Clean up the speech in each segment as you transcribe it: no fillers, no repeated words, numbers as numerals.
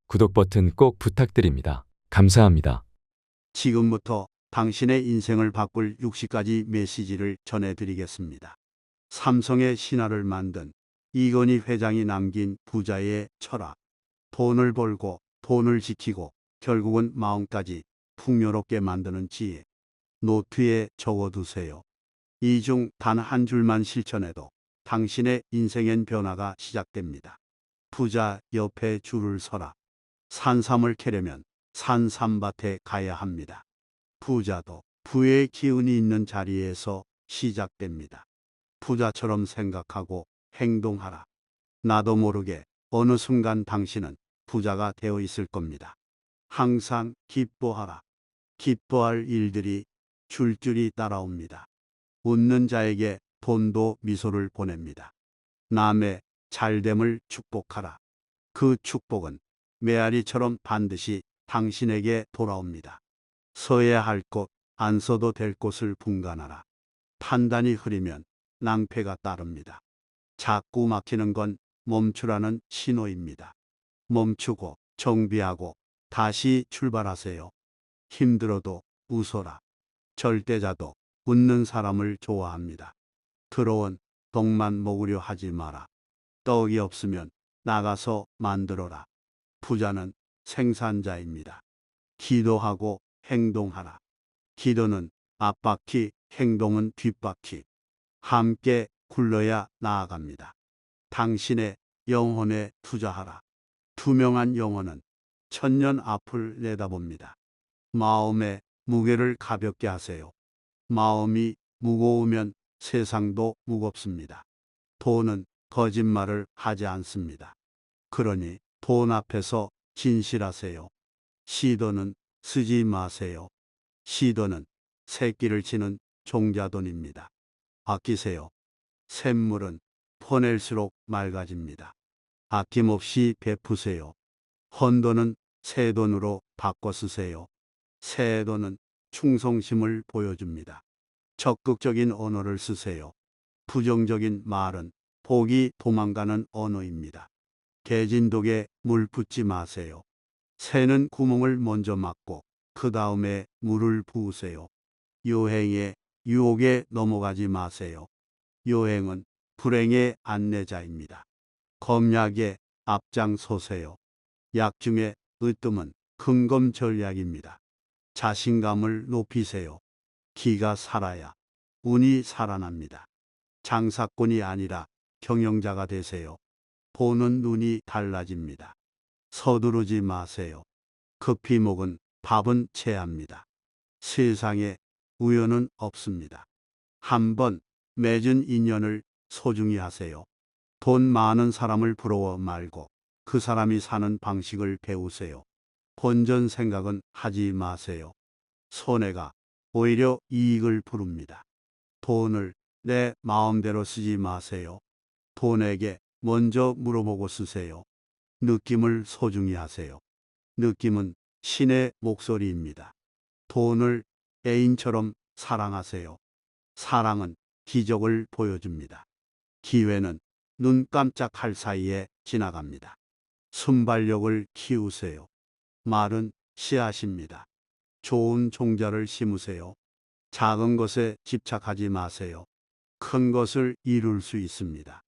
구독 버튼 꼭 부탁드립니다. 감사합니다. 지금부터 당신의 인생을 바꿀 60가지 메시지를 전해드리겠습니다. 삼성의 신화를 만든 이건희 회장이 남긴 부자의 철학. 돈을 벌고 돈을 지키고 결국은 마음까지 풍요롭게 만드는 지혜. 노트에 적어두세요. 이 중 단 한 줄만 실천해도 당신의 인생엔 변화가 시작됩니다. 부자 옆에 줄을 서라. 산삼을 캐려면 산삼밭에 가야 합니다. 부자도 부의 기운이 있는 자리에서 시작됩니다. 부자처럼 생각하고 행동하라. 나도 모르게 어느 순간 당신은 부자가 되어 있을 겁니다. 항상 기뻐하라. 기뻐할 일들이 줄줄이 따라옵니다. 웃는 자에게 돈도 미소를 보냅니다. 남의 잘됨을 축복하라. 그 축복은 메아리처럼 반드시 당신에게 돌아옵니다. 서야 할 곳, 안 서도 될 곳을 분간하라. 판단이 흐리면 낭패가 따릅니다. 자꾸 막히는 건 멈추라는 신호입니다. 멈추고 정비하고 다시 출발하세요. 힘들어도 웃어라. 절대자도 웃는 사람을 좋아합니다. 더러운 떡만 먹으려 하지 마라. 떡이 없으면 나가서 만들어라. 부자는 생산자입니다. 기도하고 행동하라. 기도는 앞바퀴, 행동은 뒷바퀴. 함께 굴러야 나아갑니다. 당신의 영혼에 투자하라. 투명한 영혼은 천년 앞을 내다봅니다. 마음의 무게를 가볍게 하세요. 마음이 무거우면 세상도 무겁습니다. 돈은 거짓말을 하지 않습니다. 그러니 돈 앞에서 진실하세요. 시도는 쓰지 마세요. 시도는 새끼를 치는 종자돈입니다. 아끼세요. 샘물은 퍼낼수록 맑아집니다. 아낌없이 베푸세요. 헌돈은 새 돈으로 바꿔 쓰세요. 새 돈은 충성심을 보여줍니다. 적극적인 언어를 쓰세요. 부정적인 말은 복이 도망가는 언어입니다. 개진독에 물 붓지 마세요. 새는 구멍을 먼저 막고 그 다음에 물을 부으세요. 요행에 유혹에 넘어가지 마세요. 요행은 불행의 안내자입니다. 검약에 앞장서세요. 약 중에 으뜸은 근검 전략입니다. 자신감을 높이세요. 기가 살아야 운이 살아납니다. 장사꾼이 아니라 경영자가 되세요. 보는 눈이 달라집니다. 서두르지 마세요. 급히 먹은 밥은 체합니다. 세상에 우연은 없습니다. 한번 맺은 인연을 소중히 하세요. 돈 많은 사람을 부러워 말고 그 사람이 사는 방식을 배우세요. 본전 생각은 하지 마세요. 손해가 오히려 이익을 부릅니다. 돈을 내 마음대로 쓰지 마세요. 돈에게 먼저 물어보고 쓰세요. 느낌을 소중히 하세요. 느낌은 신의 목소리입니다. 돈을 애인처럼 사랑하세요. 사랑은 기적을 보여줍니다. 기회는 눈 깜짝할 사이에 지나갑니다. 순발력을 키우세요. 말은 씨앗입니다. 좋은 종자를 심으세요. 작은 것에 집착하지 마세요. 큰 것을 이룰 수 있습니다.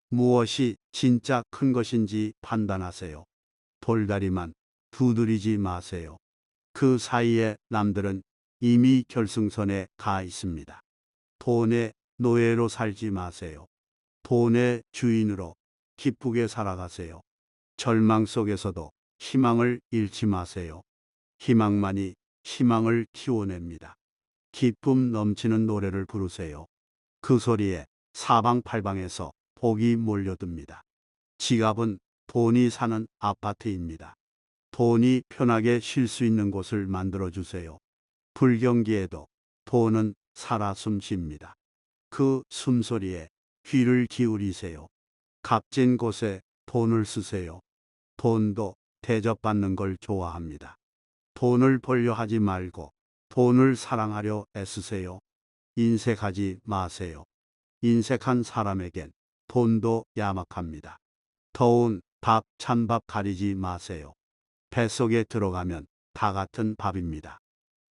무엇이 진짜 큰 것인지 판단하세요. 돌다리만 두드리지 마세요. 그 사이에 남들은 이미 결승선에 가 있습니다. 돈의 노예로 살지 마세요. 돈의 주인으로 기쁘게 살아가세요. 절망 속에서도 희망을 잃지 마세요. 희망만이 희망을 키워냅니다. 기쁨 넘치는 노래를 부르세요. 그 소리에 사방팔방에서 복이 몰려듭니다. 지갑은 돈이 사는 아파트입니다. 돈이 편하게 쉴 수 있는 곳을 만들어주세요. 불경기에도 돈은 살아 숨쉽니다. 그 숨소리에 귀를 기울이세요. 값진 곳에 돈을 쓰세요. 돈도 대접받는 걸 좋아합니다. 돈을 벌려 하지 말고 돈을 사랑하려 애쓰세요. 인색하지 마세요. 인색한 사람에겐 돈도 야박합니다. 더운 밥, 찬밥 가리지 마세요. 뱃속에 들어가면 다 같은 밥입니다.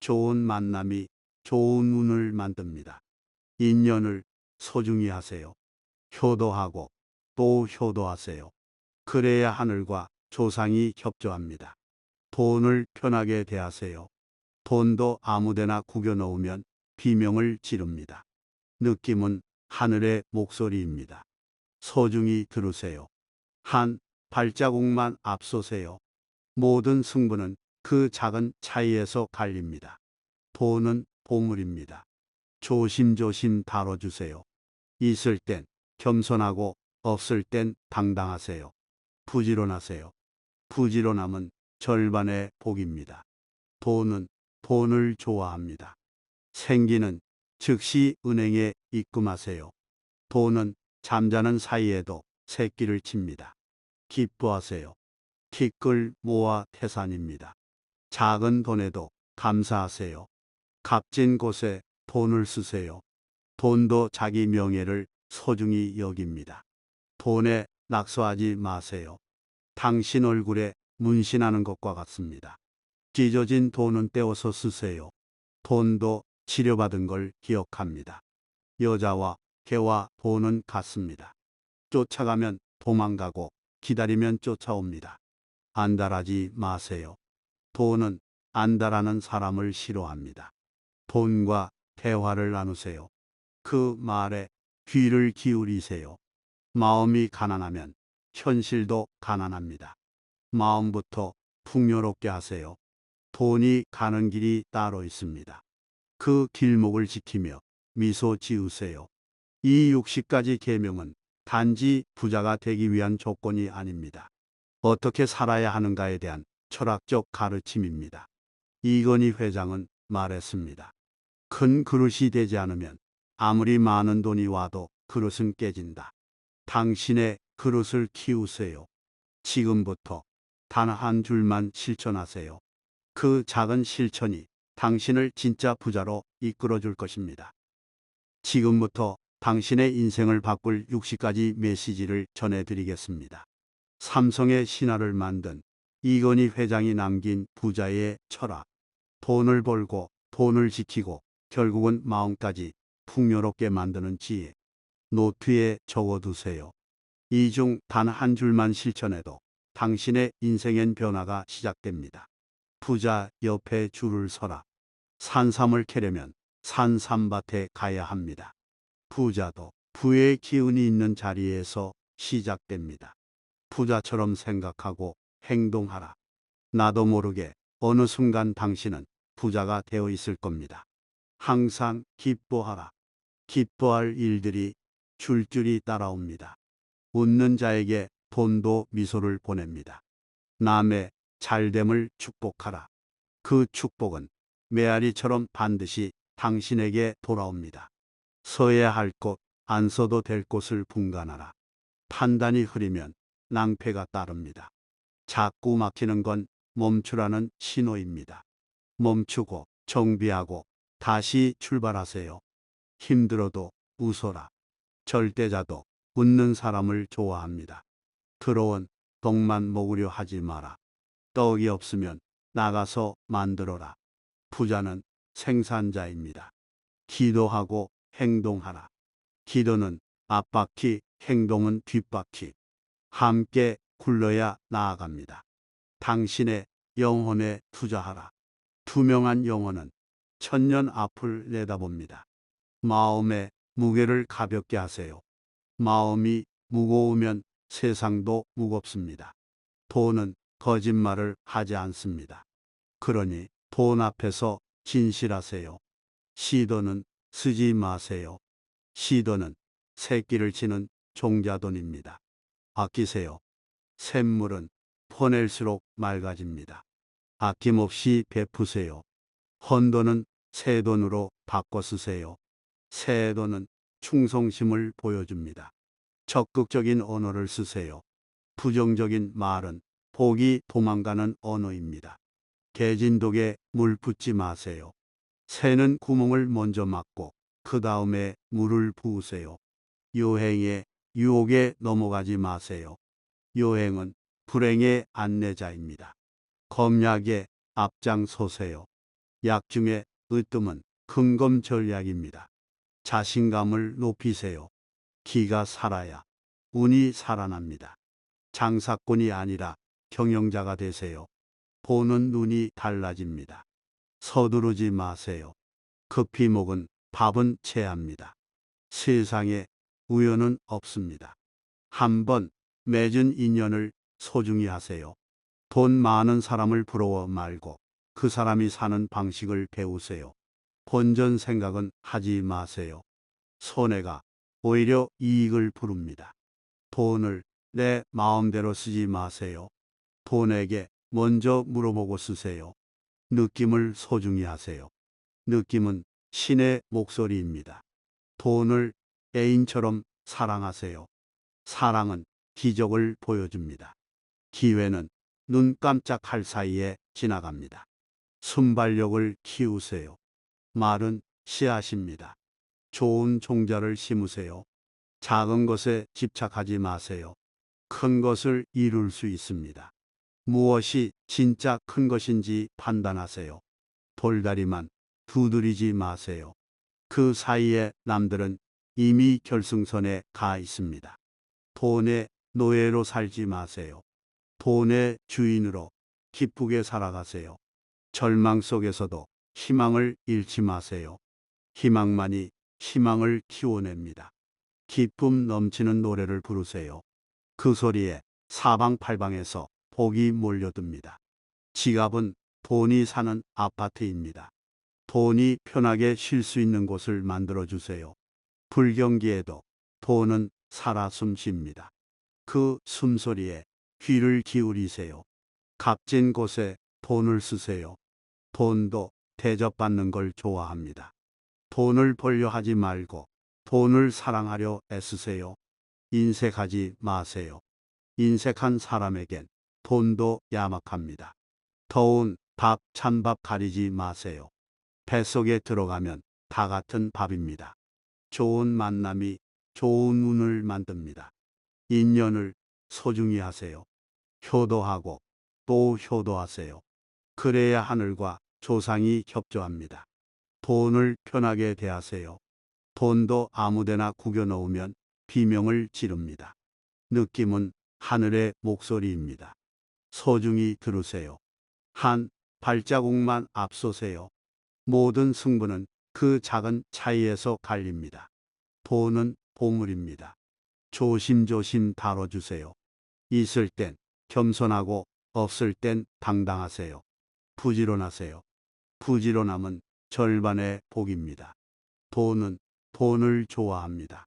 좋은 만남이 좋은 운을 만듭니다. 인연을 소중히 하세요. 효도하고 또 효도하세요. 그래야 하늘과 조상이 협조합니다. 돈을 편하게 대하세요. 돈도 아무데나 구겨 넣으면 비명을 지릅니다. 느낌은 하늘의 목소리입니다. 소중히 들으세요. 한 발자국만 앞서세요. 모든 승부는 그 작은 차이에서 갈립니다. 돈은 보물입니다. 조심조심 다뤄주세요. 있을 땐 겸손하고 없을 땐 당당하세요. 부지런하세요. 부지런함은 절반의 복입니다. 돈은 돈을 좋아합니다. 생기는 즉시 은행에 입금하세요. 돈은 잠자는 사이에도 새끼를 칩니다. 기뻐하세요. 티끌 모아 태산입니다. 작은 돈에도 감사하세요. 값진 곳에 돈을 쓰세요. 돈도 자기 명예를 소중히 여깁니다. 돈에 낙서하지 마세요. 당신 얼굴에 문신하는 것과 같습니다. 찢어진 돈은 떼어서 쓰세요. 돈도 치료받은 걸 기억합니다. 여자와 개와 돈은 같습니다. 쫓아가면 도망가고 기다리면 쫓아옵니다. 안달하지 마세요. 돈은 안달하는 사람을 싫어합니다. 돈과 대화를 나누세요. 그 말에 귀를 기울이세요. 마음이 가난하면 현실도 가난합니다. 마음부터 풍요롭게 하세요. 돈이 가는 길이 따로 있습니다. 그 길목을 지키며 미소 지으세요. 이 60가지 계명은 단지 부자가 되기 위한 조건이 아닙니다. 어떻게 살아야 하는가에 대한 철학적 가르침입니다. 이건희 회장은 말했습니다. 큰 그릇이 되지 않으면 아무리 많은 돈이 와도 그릇은 깨진다. 당신의 그릇을 키우세요. 지금부터 단 한 줄만 실천하세요. 그 작은 실천이 당신을 진짜 부자로 이끌어 줄 것입니다. 지금부터 당신의 인생을 바꿀 60가지 메시지를 전해드리겠습니다. 삼성의 신화를 만든 이건희 회장이 남긴 부자의 철학. 돈을 벌고 돈을 지키고 결국은 마음까지 풍요롭게 만드는 지혜. 노트에 적어두세요. 이 중 단 한 줄만 실천해도 당신의 인생엔 변화가 시작됩니다. 부자 옆에 줄을 서라. 산삼을 캐려면 산삼밭에 가야 합니다. 부자도 부의 기운이 있는 자리에서 시작됩니다. 부자처럼 생각하고 행동하라. 나도 모르게 어느 순간 당신은 부자가 되어 있을 겁니다. 항상 기뻐하라. 기뻐할 일들이 줄줄이 따라옵니다. 웃는 자에게 돈도 미소를 보냅니다. 남의 잘됨을 축복하라. 그 축복은 메아리처럼 반드시 당신에게 돌아옵니다. 서야 할 곳, 안 서도 될 곳을 분간하라. 판단이 흐리면 낭패가 따릅니다. 자꾸 막히는 건 멈추라는 신호입니다. 멈추고 정비하고 다시 출발하세요. 힘들어도 웃어라. 절대자도 웃는 사람을 좋아합니다. 더러운 떡만 먹으려 하지 마라. 떡이 없으면 나가서 만들어라. 부자는 생산자입니다. 기도하고 행동하라. 기도는 앞바퀴, 행동은 뒷바퀴. 함께 굴러야 나아갑니다. 당신의 영혼에 투자하라. 투명한 영혼은 천년 앞을 내다봅니다. 마음의 무게를 가볍게 하세요. 마음이 무거우면 세상도 무겁습니다. 돈은 거짓말을 하지 않습니다. 그러니 돈 앞에서 진실하세요. 시도는 쓰지 마세요. 시도는 새끼를 치는 종자돈입니다. 아끼세요. 샘물은 퍼낼수록 맑아집니다. 아낌없이 베푸세요. 헌돈은 새 돈으로 바꿔 쓰세요. 새 돈은 충성심을 보여줍니다. 적극적인 언어를 쓰세요. 부정적인 말은 복이 도망가는 언어입니다. 개진독에 물 붓지 마세요. 새는 구멍을 먼저 막고 그 다음에 물을 부으세요. 요행에 유혹에 넘어가지 마세요. 요행은 불행의 안내자입니다. 검약에 앞장서세요. 약 중에 으뜸은 근검 전략입니다. 자신감을 높이세요. 기가 살아야 운이 살아납니다. 장사꾼이 아니라 경영자가 되세요. 보는 눈이 달라집니다. 서두르지 마세요. 급히 먹은 밥은 체합니다. 세상에 우연은 없습니다. 한번 맺은 인연을 소중히 하세요. 돈 많은 사람을 부러워 말고 그 사람이 사는 방식을 배우세요. 본전 생각은 하지 마세요. 손해가 오히려 이익을 부릅니다. 돈을 내 마음대로 쓰지 마세요. 돈에게 먼저 물어보고 쓰세요. 느낌을 소중히 하세요. 느낌은 신의 목소리입니다. 돈을 애인처럼 사랑하세요. 사랑은 기적을 보여줍니다. 기회는 눈 깜짝할 사이에 지나갑니다. 순발력을 키우세요. 말은 씨앗입니다. 좋은 종자를 심으세요. 작은 것에 집착하지 마세요. 큰 것을 이룰 수 있습니다. 무엇이 진짜 큰 것인지 판단하세요. 돌다리만 두드리지 마세요. 그 사이에 남들은 이미 결승선에 가 있습니다. 돈의 노예로 살지 마세요. 돈의 주인으로 기쁘게 살아가세요. 절망 속에서도 희망을 잃지 마세요. 희망만이 희망을 키워냅니다. 기쁨 넘치는 노래를 부르세요. 그 소리에 사방팔방에서 복이 몰려듭니다. 지갑은 돈이 사는 아파트입니다. 돈이 편하게 쉴 수 있는 곳을 만들어주세요. 불경기에도 돈은 살아 숨쉽니다. 그 숨소리에 귀를 기울이세요. 값진 곳에 돈을 쓰세요. 돈도 대접받는 걸 좋아합니다. 돈을 벌려 하지 말고 돈을 사랑하려 애쓰세요. 인색하지 마세요. 인색한 사람에겐 돈도 야박합니다. 더운 밥, 찬밥 가리지 마세요. 뱃속에 들어가면 다 같은 밥입니다. 좋은 만남이 좋은 운을 만듭니다. 인연을 소중히 하세요. 효도하고 또 효도하세요. 그래야 하늘과 조상이 협조합니다. 돈을 편하게 대하세요. 돈도 아무데나 구겨 넣으면 비명을 지릅니다. 느낌은 하늘의 목소리입니다. 소중히 들으세요. 한 발자국만 앞서세요. 모든 승부는 그 작은 차이에서 갈립니다. 돈은 보물입니다. 조심조심 다뤄주세요. 있을 땐 겸손하고 없을 땐 당당하세요. 부지런하세요. 부지런함은 절반의 복입니다. 돈은 돈을 좋아합니다.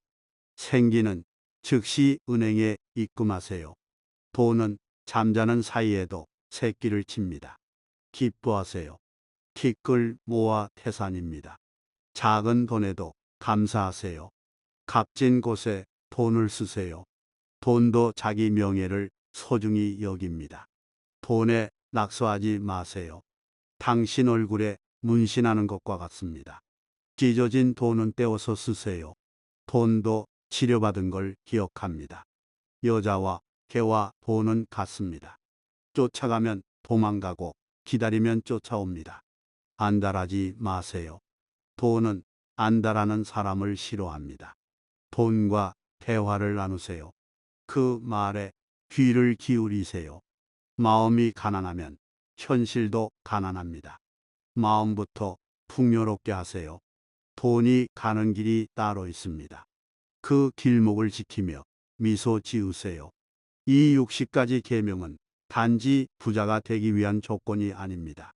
생기는 즉시 은행에 입금하세요. 돈은 잠자는 사이에도 새끼를 칩니다. 기뻐하세요. 티끌 모아 태산입니다. 작은 돈에도 감사하세요. 값진 곳에 돈을 쓰세요. 돈도 자기 명예를 소중히 여깁니다. 돈에 낙서하지 마세요. 당신 얼굴에 문신하는 것과 같습니다. 찢어진 돈은 떼어서 쓰세요. 돈도 치료받은 걸 기억합니다. 여자와 개와 돈은 같습니다. 쫓아가면 도망가고 기다리면 쫓아옵니다. 안달하지 마세요. 돈은 안달하는 사람을 싫어합니다. 돈과 대화를 나누세요. 그 말에 귀를 기울이세요. 마음이 가난하면 현실도 가난합니다. 마음부터 풍요롭게 하세요. 돈이 가는 길이 따로 있습니다. 그 길목을 지키며 미소 지으세요. 이 60가지 계명은 단지 부자가 되기 위한 조건이 아닙니다.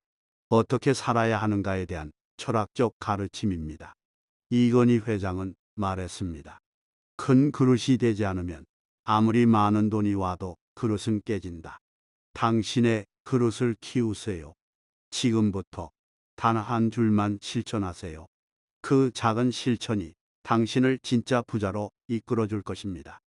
어떻게 살아야 하는가에 대한 철학적 가르침입니다. 이건희 회장은 말했습니다. 큰 그릇이 되지 않으면 아무리 많은 돈이 와도 그릇은 깨진다. 당신의 그릇을 키우세요. 지금부터 단 한 줄만 실천하세요. 그 작은 실천이 당신을 진짜 부자로 이끌어 줄 것입니다.